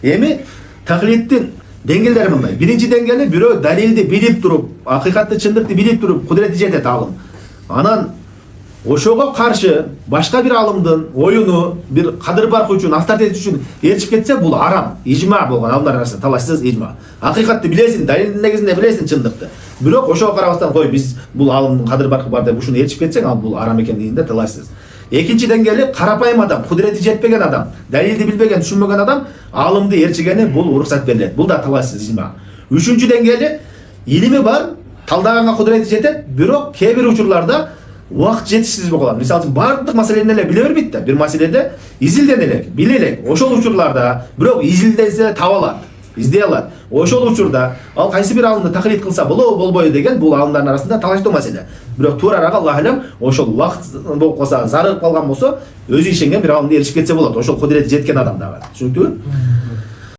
Эми таклиттин деңгээлдери мындай. Биринчи деңгээли бирөө далилди билип туруп, акыйкатты чындыкты билип туруп кудурети жетет алым. Анан ошого каршы башка бир алымдын оюну бир кадыр баркы үчүн, авторитет үчүн ээрчип кетсе, бул арам, ижма болгон алымдар арасында талашсыз ижма. Акыйкатты билесиң, далилдин негизинде билесиң чындыкты. Бирок ошого карабастан кой биз бул алымдын кадыр баркы бар деп ушуну ээрчип кетсең, ал бул арам экендигинде талашсыз. Экинчи деңгээли карапайым адам, кудурети жетпеген адам, далилди билбеген, түшүнбөгөн адам алымды ээрчигени бул уруксат берилет. Бул да талашсыз ижма. Үчүнчү деңгээли илими бар, талдаганга кудурети жетет, бирок кээ бир учурларда убакыт жетишсиз болот. Мисалы үчүн бардык маселени эле биле бербейт да. Бир маселеде изилден элек, биле элек. Ошол учурларда бирок изилдесе таба алат, издей алат. Ошол учурда ал кайсы бир алымды таклит кылса болобу, болбойбу деген бул алымдардын арасында талаштуу маселе. Бирок туурараак Аллах алем ошол убакыт болуп калса, зарыгып калган болсо, өзү ишенген бир алымды ээрчип кетсе болот. Ошол кудурети жеткен адам дагы. Түшүнүктүүбү?